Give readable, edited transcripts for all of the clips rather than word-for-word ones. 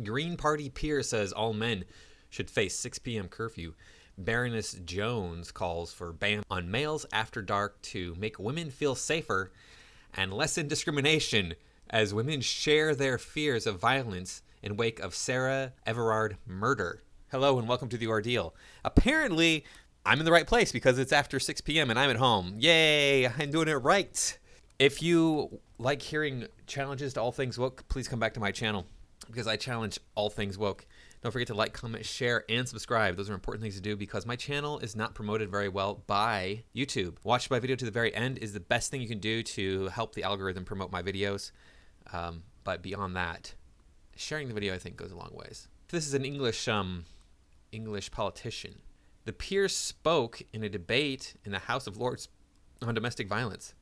Green Party peer says all men should face 6 p.m. curfew. Baroness Jones calls for ban on males after dark to make women feel safer and lessen discrimination as women share their fears of violence in wake of Sarah Everard murder. Hello and welcome to The Ordeal. Apparently, I'm in the right place because it's after 6 p.m. and I'm at home. Yay, I'm doing it right. If you like hearing challenges to all things woke, please come back to my channel because I challenge all things woke. Don't forget to like, comment, share, and subscribe. Those are important things to do because my channel is not promoted very well by YouTube. Watch my video to the very end is the best thing you can do to help the algorithm promote my videos. But beyond that, sharing the video I think goes a long ways. This is an English politician. The peer spoke in a debate in the House of Lords on domestic violence.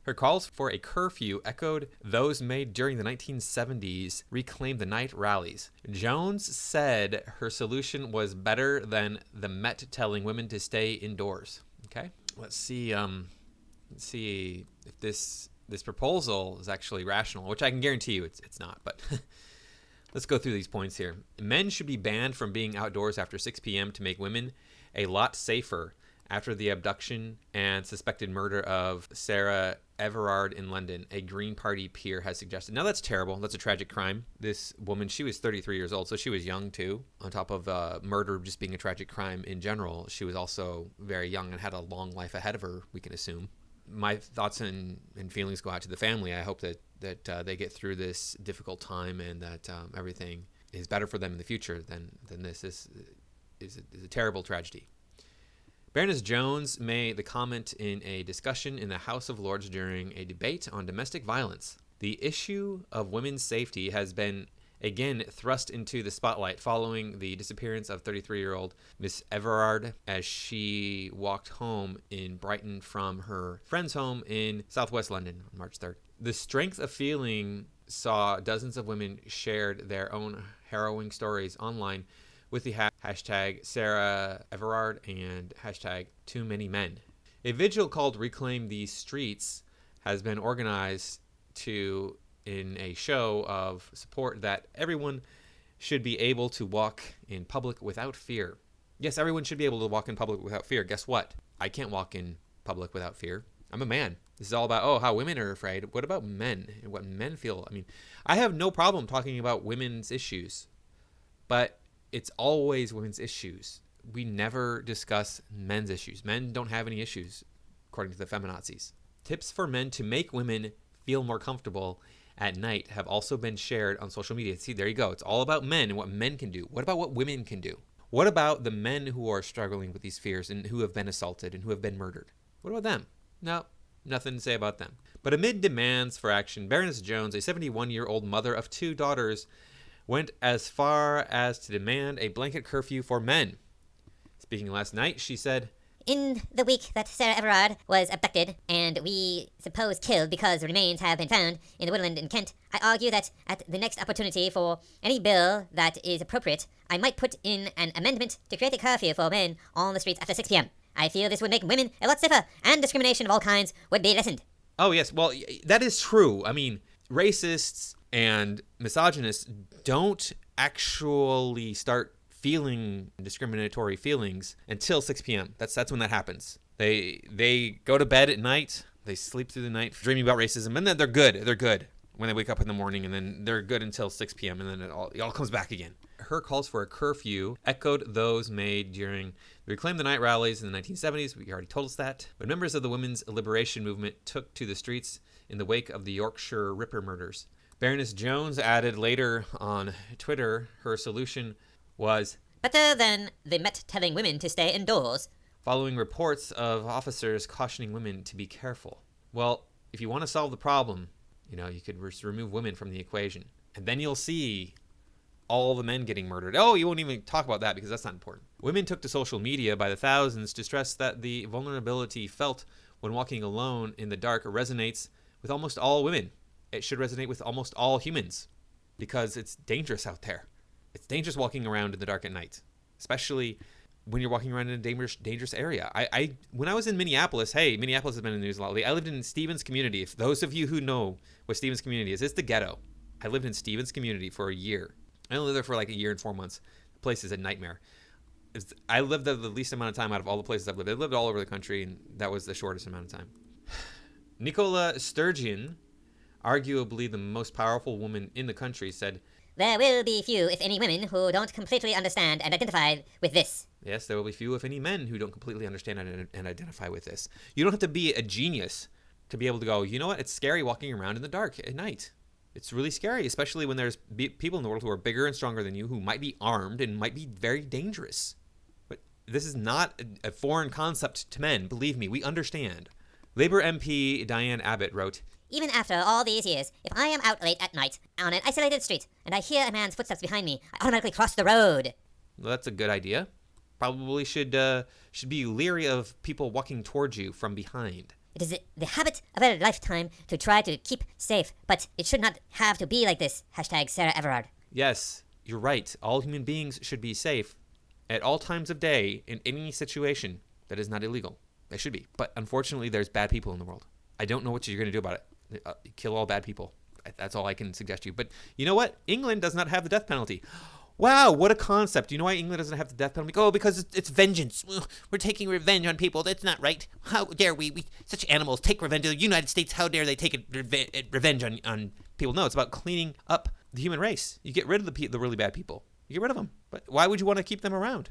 Her calls for a curfew echoed those made during the 1970s Reclaim the Night rallies. Jones said her solution was better than the Met telling women to stay indoors. Okay, let's see if this proposal is actually rational, which I can guarantee you it's not. But let's go through these points here. Men should be banned from being outdoors after 6 p.m. to make women a lot safer after the abduction and suspected murder of Sarah Everard in London, a Green Party peer has suggested. Now that's terrible. That's a tragic crime. This woman, she was 33 years old, so she was young too. On top of murder just being a tragic crime in general, she was also very young and had a long life ahead of her, we can assume. My thoughts and feelings go out to the family. I hope that they get through this difficult time and that everything is better for them in the future than this. This is a terrible tragedy. Baroness Jones made the comment in a discussion in the House of Lords during a debate on domestic violence. The issue of women's safety has been again thrust into the spotlight following the disappearance of 33-year-old Miss Everard as she walked home in Brighton from her friend's home in southwest London on March 3rd. The strength of feeling saw dozens of women shared their own harrowing stories online with the hashtag Sarah Everard and hashtag Too Many Men. A vigil called Reclaim These Streets has been organized in a show of support that everyone should be able to walk in public without fear. Yes, everyone should be able to walk in public without fear. Guess what? I can't walk in public without fear. I'm a man. This is all about, how women are afraid. What about men and what men feel? I mean, I have no problem talking about women's issues, but it's always women's issues. We never discuss men's issues. Men don't have any issues, according to the feminazis. Tips for men to make women feel more comfortable at night have also been shared on social media. See, there you go. It's all about men and what men can do. What about what women can do? What about the men who are struggling with these fears and who have been assaulted and who have been murdered? What about them? No, nothing to say about them. But amid demands for action, Baroness Jones, a 71-year-old mother of 2 daughters, went as far as to demand a blanket curfew for men. Speaking last night, she said, "In the week that Sarah Everard was abducted, and we suppose killed because remains have been found in the woodland in Kent, I argue that at the next opportunity for any bill that is appropriate, I might put in an amendment to create a curfew for men on the streets after 6 p.m. I feel this would make women a lot safer, and discrimination of all kinds would be lessened." Oh, yes. Well, that is true. I mean, racists and misogynists don't actually start feeling discriminatory feelings until 6 p.m. That's when that happens. They go to bed at night, they sleep through the night dreaming about racism, and then they're good. They're good when they wake up in the morning, and then they're good until 6 p.m. and then it all comes back again. Her calls for a curfew echoed those made during the Reclaim the Night rallies in the 1970s. We already told us that. But members of the women's liberation movement took to the streets in the wake of the Yorkshire Ripper murders. Baroness Jones added later on Twitter her solution was better than the Met telling women to stay indoors, following reports of officers cautioning women to be careful. Well, if you want to solve the problem, you could remove women from the equation. And then you'll see all the men getting murdered. Oh, you won't even talk about that because that's not important. Women took to social media by the thousands to stress that the vulnerability felt when walking alone in the dark resonates with almost all women. It should resonate with almost all humans because it's dangerous out there. It's dangerous walking around in the dark at night, especially when you're walking around in a dangerous area. When I was in Minneapolis, Minneapolis has been in the news a lot lately. I lived in Stevens Community. If those of you who know what Stevens Community is, it's the ghetto. I lived in Stevens Community for a year. I only lived there for like a year and 4 months. The place is a nightmare. I lived there the least amount of time out of all the places I've lived. I lived all over the country, and that was the shortest amount of time. Nicola Sturgeon, arguably the most powerful woman in the country, said, There will be few, if any, women who don't completely understand and identify with this. yes, there will be few, if any, men who don't completely understand and identify with this. You don't have to be a genius to be able to go, you know what? It's scary walking around in the dark at night. It's really scary, especially when there's people in the world who are bigger and stronger than you, who might be armed and might be very dangerous. But this is not a foreign concept to men. Believe me, we understand. Labour MP Diane Abbott wrote, Even after all these years, if I am out late at night on an isolated street and I hear a man's footsteps behind me, I automatically cross the road. well, that's a good idea. Probably should be leery of people walking towards you from behind. It is the habit of a lifetime to try to keep safe, but it should not have to be like this. Hashtag Sarah Everard. Yes, you're right. All human beings should be safe at all times of day in any situation that is not illegal. They should be. But unfortunately, there's bad people in the world. I don't know what you're going to do about it. Kill all bad people. That's all I can suggest to you. But you know what? England does not have the death penalty. Wow, what a concept. You know why England doesn't have the death penalty? Oh, because it's vengeance. We're taking revenge on people. That's not right. How dare we such animals take revenge? The United States, how dare they take revenge on people? No, it's about cleaning up the human race. You get rid of the really bad people. You get rid of them. But why would you want to keep them around?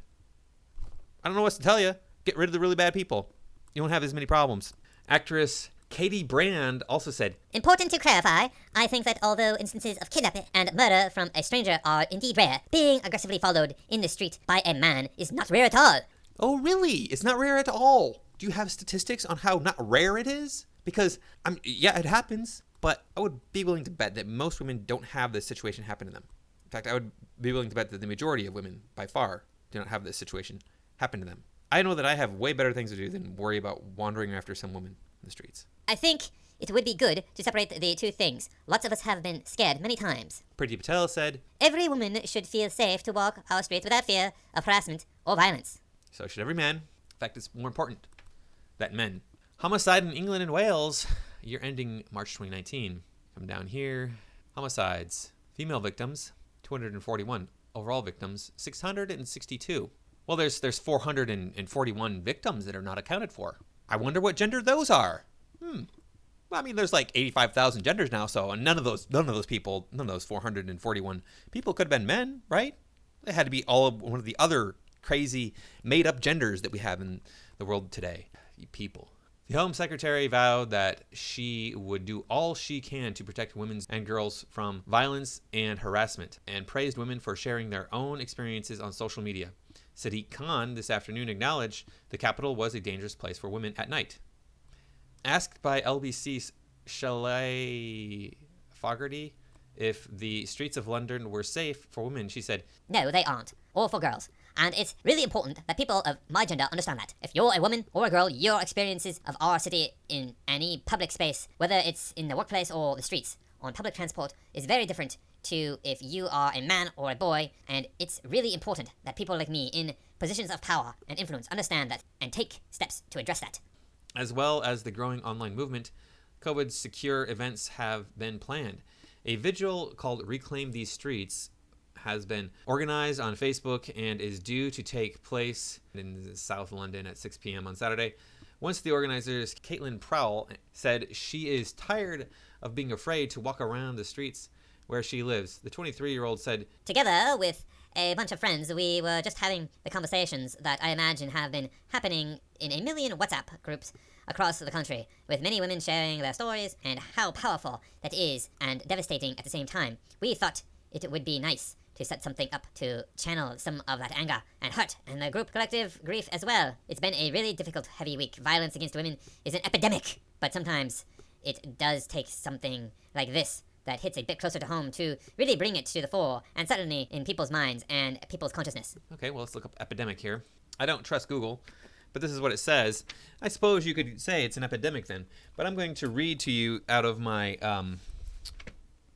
I don't know what to tell you. Get rid of the really bad people. You won't have as many problems. Actress Katie Brand also said, Important to clarify, I think that although instances of kidnapping and murder from a stranger are indeed rare, being aggressively followed in the street by a man is not rare at all. oh, really? It's not rare at all. Do you have statistics on how not rare it is? Because, yeah, it happens, but I would be willing to bet that most women don't have this situation happen to them. In fact, I would be willing to bet that the majority of women, by far, do not have this situation happen to them. I know that I have way better things to do than worry about wandering after some woman in the streets. I think it would be good to separate the two things. Lots of us have been scared many times. Priti Patel said, Every woman should feel safe to walk our streets without fear of harassment or violence. so should every man. In fact, it's more important that men. Homicide in England and Wales, year ending March 2019. Come down here. Homicides. Female victims, 241. Overall victims, 662. Well, there's 441 victims that are not accounted for. I wonder what gender those are. Well, I mean, there's like 85,000 genders now, so none of those 441 people could have been men, right? It had to be all of one of the other crazy made-up genders that we have in the world today. You people. The Home Secretary vowed that she would do all she can to protect women and girls from violence and harassment, and praised women for sharing their own experiences on social media. Sadiq Khan this afternoon acknowledged the capital was a dangerous place for women at night. Asked by LBC's Shelley Fogarty if the streets of London were safe for women, she said, No, they aren't. Or for girls. And it's really important that people of my gender understand that. If you're a woman or a girl, your experiences of our city in any public space, whether it's in the workplace or the streets, on public transport, is very different to if you are a man or a boy, and it's really important that people like me in positions of power and influence understand that and take steps to address that. as well as the growing online movement, COVID secure events have been planned. A vigil called Reclaim These Streets has been organized on Facebook and is due to take place in South London at 6 p.m. on Saturday. Once the organizers, Caitlin Prowell, said she is tired of being afraid to walk around the streets where she lives. The 23-year-old said, Together with a bunch of friends, we were just having the conversations that I imagine have been happening in a million WhatsApp groups across the country, with many women sharing their stories and how powerful that is and devastating at the same time. We thought it would be nice to set something up to channel some of that anger and hurt and the group collective grief as well. It's been a really difficult, heavy week. Violence against women is an epidemic, but sometimes it does take something like this that hits a bit closer to home to really bring it to the fore and suddenly in people's minds and people's consciousness. okay, well, let's look up epidemic here. I don't trust Google, but this is what it says. I suppose you could say it's an epidemic then, but I'm going to read to you out of my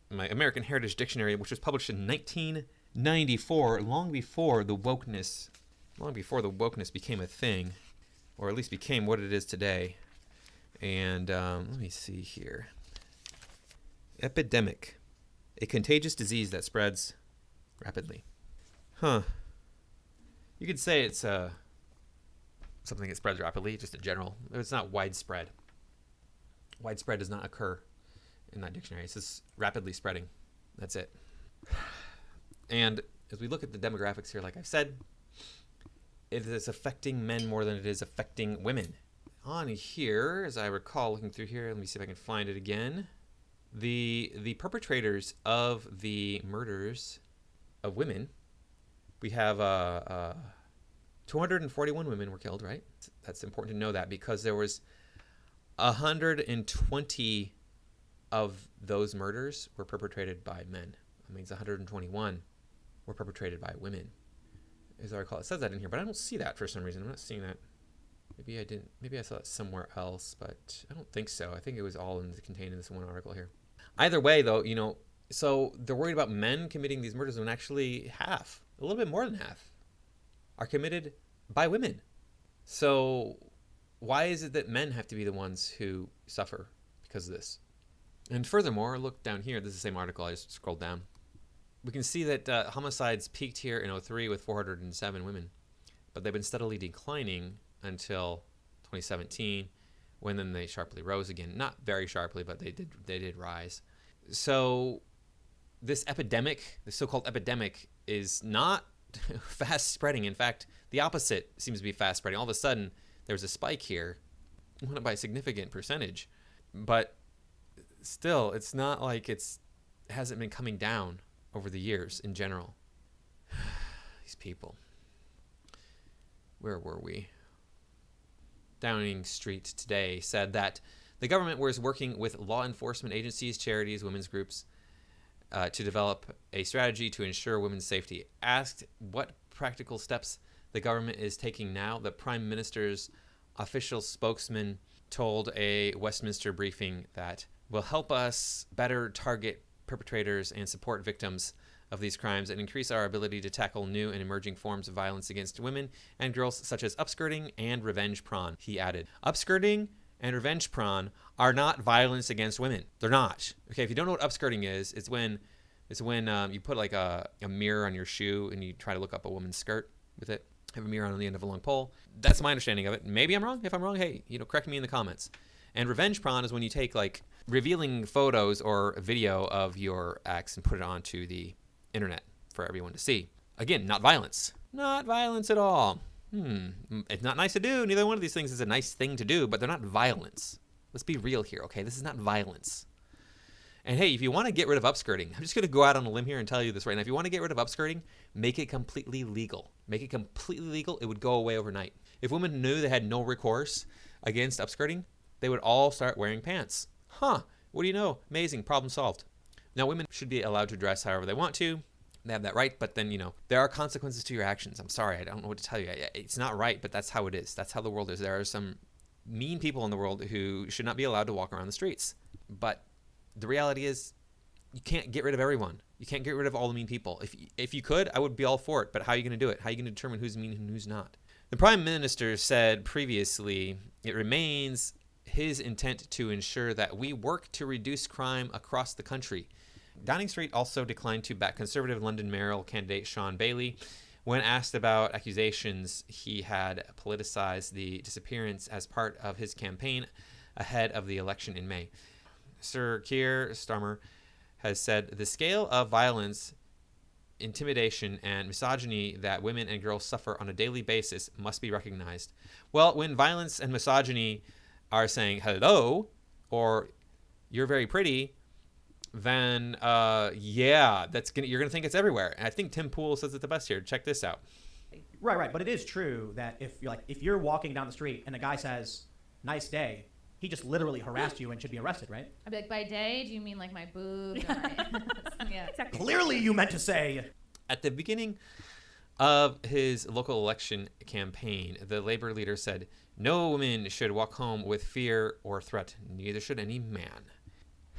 my American Heritage Dictionary, which was published in 1994, long before the wokeness became a thing, or at least became what it is today. And let me see here. Epidemic, a contagious disease that spreads rapidly. You could say it's something that spreads rapidly, just in general. It's not widespread. Widespread does not occur in that dictionary. It's just rapidly spreading. That's it. And as we look at the demographics here, like I've said, it is affecting men more than it is affecting women. On here, as I recall, looking through here, let me see if I can find it again. The perpetrators of the murders of women, we have 241 women were killed, right? That's important to know that because there was 120 of those murders were perpetrated by men. That means 121 were perpetrated by women. As I recall, it says that in here, but I don't see that for some reason. I'm not seeing that. Maybe I didn't. Maybe I saw it somewhere else, but I don't think so. I think it was all contained in this one article here. Either way, though, so they're worried about men committing these murders when actually half, a little bit more than half, are committed by women. So why is it that men have to be the ones who suffer because of this? And furthermore, look down here. This is the same article. I just scrolled down. We can see that homicides peaked here in 2003 with 407 women, but they've been steadily declining until 2017, when then they sharply rose again. Not very sharply, but they did rise. So this epidemic, this so-called epidemic, is not fast spreading. In fact, the opposite seems to be fast spreading. All of a sudden, there's a spike here, by a significant percentage, but still, it's not like it hasn't been coming down over the years in general. These people. Where were we? Downing Street today said that the government was working with law enforcement agencies, charities, women's groups to develop a strategy to ensure women's safety. Asked what practical steps the government is taking now, the Prime Minister's official spokesman told a Westminster briefing that will help us better target perpetrators and support victims of these crimes and increase our ability to tackle new and emerging forms of violence against women and girls, such as upskirting and revenge porn. He added, upskirting and revenge porn are not violence against women. They're not. Okay, if you don't know what upskirting is, it's when you put like a mirror on your shoe and you try to look up a woman's skirt with it. Have a mirror on the end of a long pole. That's my understanding of it. Maybe I'm wrong. If I'm wrong, hey, correct me in the comments. And revenge porn is when you take like revealing photos or video of your ex and put it onto the internet for everyone to see. Again, not violence. Not violence at all. It's not nice to do. Neither one of these things is a nice thing to do, but they're not violence. Let's be real here, okay? This is not violence. And hey, if you want to get rid of upskirting, I'm just going to go out on a limb here and tell you this right now. If you want to get rid of upskirting, make it completely legal. Make it completely legal. It would go away overnight. If women knew they had no recourse against upskirting, they would all start wearing pants. What do you know? Amazing. Problem solved. Now, women should be allowed to dress however they want to. They have that right, but then, there are consequences to your actions. I'm sorry, I don't know what to tell you. It's not right, but that's how it is. That's how the world is. There are some mean people in the world who should not be allowed to walk around the streets. But the reality is, you can't get rid of everyone. You can't get rid of all the mean people. If you could, I would be all for it, but how are you going to do it? How are you going to determine who's mean and who's not? The Prime Minister said previously, it remains his intent to ensure that we work to reduce crime across the country. Downing Street also declined to back Conservative London mayoral candidate Sean Bailey when asked about accusations he had politicized the disappearance as part of his campaign ahead of the election in May. Sir Keir Starmer has said the scale of violence, intimidation, and misogyny that women and girls suffer on a daily basis must be recognized. Well, when violence and misogyny are saying hello or you're very pretty, then you're gonna think it's everywhere. And I think Tim Pool says it the best here. Check this out. Right. But it is true that if you're walking down the street and a guy says, "Nice day," he just literally harassed you and should be arrested, right? I'd be like, by day, do you mean like my boobs? Or my... Yeah, exactly. Clearly, you meant to say. At the beginning of his local election campaign, the Labour leader said, "No woman should walk home with fear or threat. Neither should any man."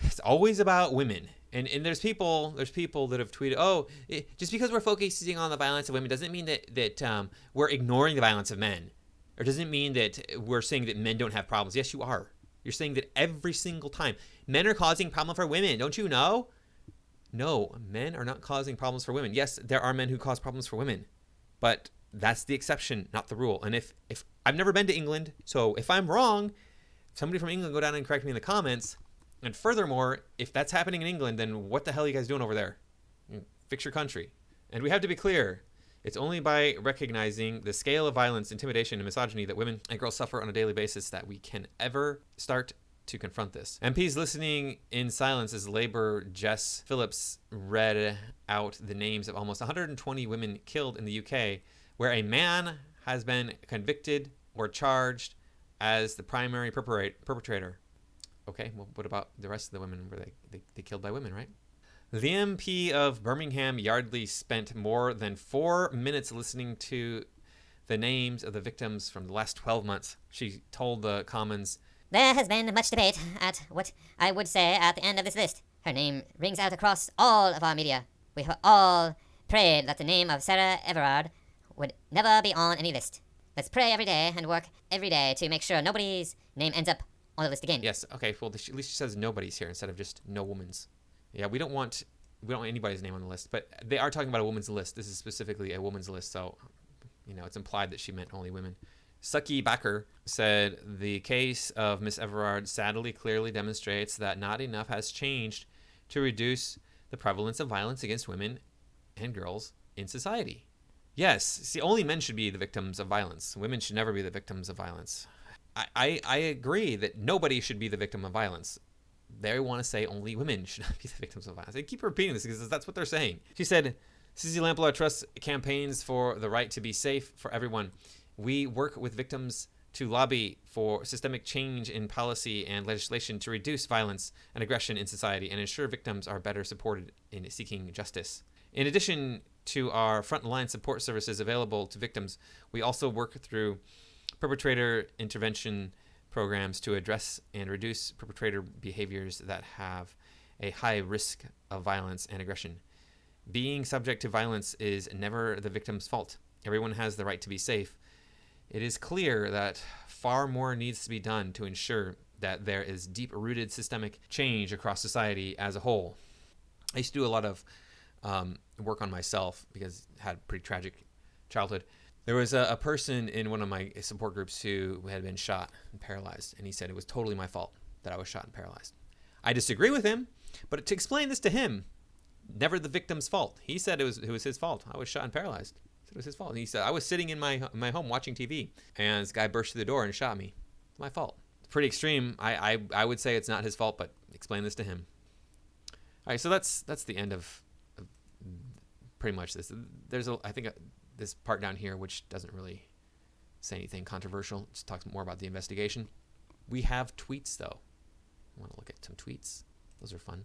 It's always about women. And there's people that have tweeted, just because we're focusing on the violence of women doesn't mean that we're ignoring the violence of men. Or doesn't mean that we're saying that men don't have problems. Yes, you are. You're saying that every single time. Men are causing problem for women. Don't you know? No, men are not causing problems for women. Yes, there are men who cause problems for women, but that's the exception, not the rule. And if I've never been to England, so if I'm wrong, somebody from England go down and correct me in the comments. And furthermore, if that's happening in England, then what the hell are you guys doing over there? Fix your country. And we have to be clear. It's only by recognizing the scale of violence, intimidation, and misogyny that women and girls suffer on a daily basis that we can ever start to confront this. MPs listening in silence as Labour Jess Phillips read out the names of almost 120 women killed in the UK, where a man has been convicted or charged as the primary perpetrator. Okay, well, what about the rest of the women? Were they killed by women, right? The MP of Birmingham Yardley spent more than 4 minutes listening to the names of the victims from the last 12 months. She told the Commons, There has been much debate at what I would say at the end of this list. Her name rings out across all of our media. We have all prayed that the name of Sarah Everard would never be on any list. Let's pray every day and work every day to make sure nobody's name ends up on the list again. Yes, okay, well, at least she says nobody's here instead of just no woman's. Yeah, we don't want anybody's name on the list, but they are talking about a woman's list. This is specifically a woman's list, so, it's implied that she meant only women. Sucky Backer said, the case of Miss Everard sadly clearly demonstrates that not enough has changed to reduce the prevalence of violence against women and girls in society. Yes, see, only men should be the victims of violence. Women should never be the victims of violence. I agree that nobody should be the victim of violence. They want to say only women should not be the victims of violence. They keep repeating this because that's what they're saying. She said, Susie Lamplugh Trust campaigns for the right to be safe for everyone. We work with victims to lobby for systemic change in policy and legislation to reduce violence and aggression in society and ensure victims are better supported in seeking justice. In addition to our frontline support services available to victims, we also work through perpetrator intervention programs to address and reduce perpetrator behaviors that have a high risk of violence and aggression. Being subject to violence is never the victim's fault. Everyone has the right to be safe. It is clear that far more needs to be done to ensure that there is deep-rooted systemic change across society as a whole. I used to do a lot of work on myself because I had a pretty tragic childhood. There was a person in one of my support groups who had been shot and paralyzed, and he said it was totally my fault that I was shot and paralyzed. I disagree with him, but to explain this to him, never the victim's fault. He said it was his fault. I was shot and paralyzed. It was his fault. And he said, I was sitting in my home watching TV, and this guy burst through the door and shot me. It's my fault. It's pretty extreme. I would say it's not his fault, but explain this to him. All right, so that's the end of pretty much this. There's I think this part down here which doesn't really say anything controversial. It just talks more about the investigation. We have tweets though. I want to look at some tweets. Those are fun.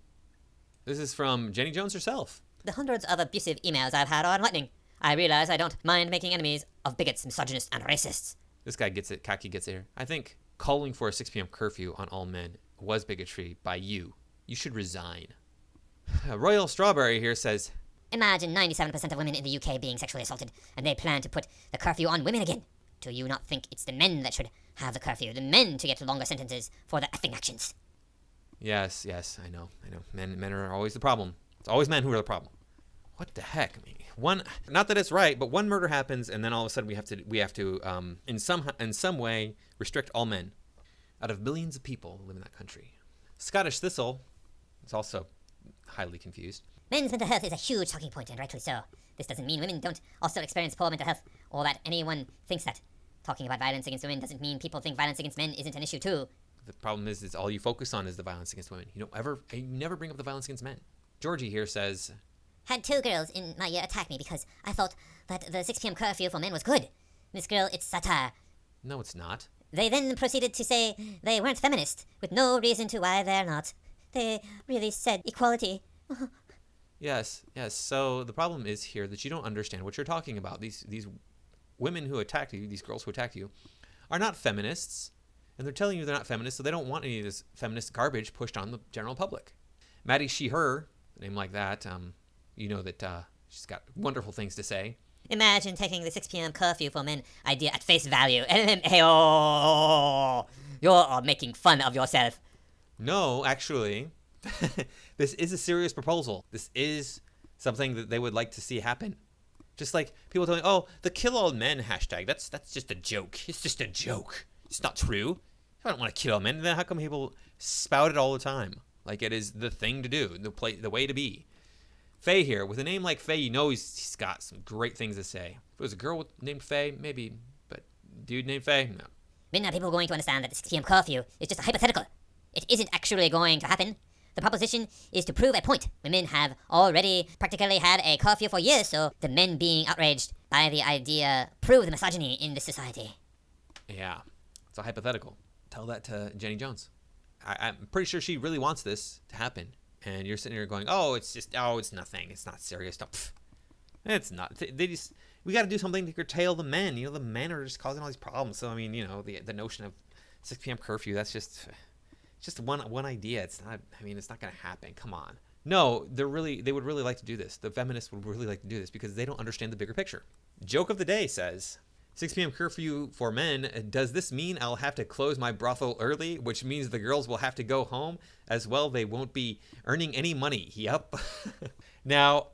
This is from Jenny Jones herself. The hundreds of abusive emails I've had are enlightening. I realize I don't mind making enemies of bigots, misogynists, and racists. This guy gets it. Kaki gets it here. I think calling for a 6 p.m. curfew on all men was bigotry by you. You should resign. Royal Strawberry here says, Imagine 97% of women in the UK being sexually assaulted, and they plan to put the curfew on women again. Do you not think it's the men that should have the curfew? The men to get longer sentences for the effing actions? Yes, I know. Men are always the problem. It's always men who are the problem. What the heck? I mean, not that it's right, but one murder happens, and then all of a sudden we have to in some way restrict all men. Out of billions of people who live in that country. Scottish Thistle is also highly confused. Men's mental health is a huge talking point, and rightly so. This doesn't mean women don't also experience poor mental health, or that anyone thinks that talking about violence against women doesn't mean people think violence against men isn't an issue too. The problem is all you focus on is the violence against women. You never bring up the violence against men. Georgie here says, Had 2 girls in my year attack me because I thought that the 6 p.m. curfew for men was good. Miss Girl, it's satire. No, it's not. They then proceeded to say they weren't feminist, with no reason to why they're not. They really said equality. Yes. So the problem is here that you don't understand what you're talking about. These women who attacked you, these girls who attacked you, are not feminists. And they're telling you they're not feminists, so they don't want any of this feminist garbage pushed on the general public. Maddie She/Her, a name like that, you know that she's got wonderful things to say. Imagine taking the 6 p.m. curfew for men idea at face value. Hey, you're making fun of yourself. No, actually, This is a serious proposal. This is something that they would like to see happen. Just like people telling, oh, the kill all men hashtag, that's just a joke. It's just a joke. It's not true. I don't want to kill all men. Then how come people spout it all the time? Like it is the thing to do, the way to be. Faye here, with a name like Faye, you know he's got some great things to say. If it was a girl named Faye, maybe, but dude named Faye, no. When are people going to understand that the 6 p.m. curfew is just a hypothetical? It isn't actually going to happen. The proposition is to prove a point. Women have already practically had a curfew for years, so the men being outraged by the idea prove the misogyny in this society. Yeah, it's a hypothetical. Tell that to Jenny Jones. I'm pretty sure she really wants this to happen. And you're sitting here going, oh, it's nothing. It's not serious. Pff, it's not. We got to do something to curtail the men. You know, the men are just causing all these problems. So, I mean, you know, the notion of 6 p.m. curfew, that's just one idea. It's not, I mean, it's not going to happen. Come on. No, they would really like to do this. The feminists would really like to do this because they don't understand the bigger picture. Joke of the day says, 6 p.m. curfew for men. Does this mean I'll have to close my brothel early, which means the girls will have to go home as well? They won't be earning any money. Yep. Now,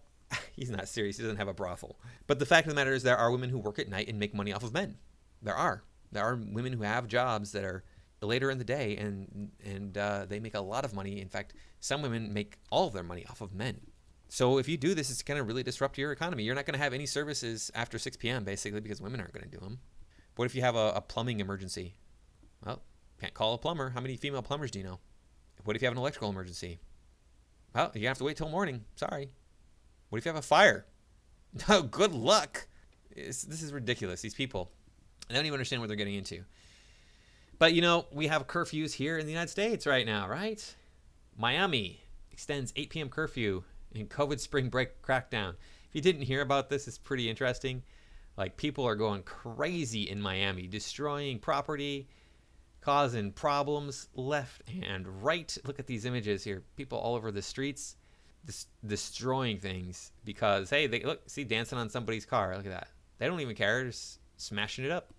he's not serious. He doesn't have a brothel. But the fact of the matter is there are women who work at night and make money off of men. There are women who have jobs that are later in the day and they make a lot of money. In fact, some women make all of their money off of men. So if you do this, it's going to really disrupt your economy. You're not going to have any services after 6 p.m. basically because women aren't going to do them. What if you have a plumbing emergency? Well, can't call a plumber. How many female plumbers do you know? What if you have an electrical emergency? Well, you're going to have to wait till morning. Sorry. What if you have a fire? No, good luck. This is ridiculous. These people, they don't even understand what they're getting into. But, you know, we have curfews here in the United States right now, right? Miami extends 8 p.m. curfew in COVID spring break crackdown. If you didn't hear about this, it's pretty interesting. Like, people are going crazy in Miami, destroying property, causing problems left and right. Look at these images here. People all over the streets destroying things because, hey, they see dancing on somebody's car. Look at that. They don't even care. Just smashing it up.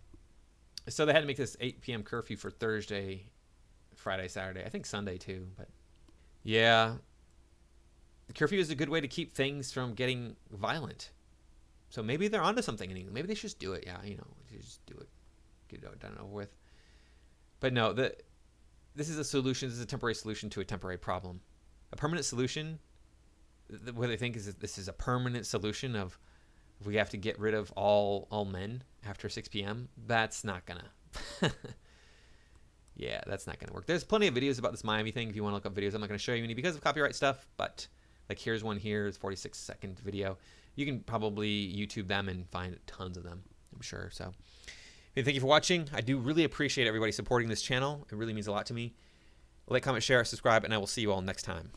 So they had to make this 8 p.m. curfew for Thursday, Friday, Saturday. I think Sunday too. But yeah, the curfew is a good way to keep things from getting violent. So maybe they're onto something in England. Maybe they should just do it. Yeah, you know, just do it. Get it done and over with. But no, this is a solution. This is a temporary solution to a temporary problem. A permanent solution, what they think is that this is a permanent solution of if we have to get rid of all men after 6 p.m., that's not going to... Yeah, that's not going to work. There's plenty of videos about this Miami thing if you want to look up videos. I'm not going to show you any because of copyright stuff, but like here's one here. It's a 46-second video. You can probably YouTube them and find tons of them, I'm sure. So thank you for watching. I do really appreciate everybody supporting this channel. It really means a lot to me. Like, comment, share, subscribe, and I will see you all next time.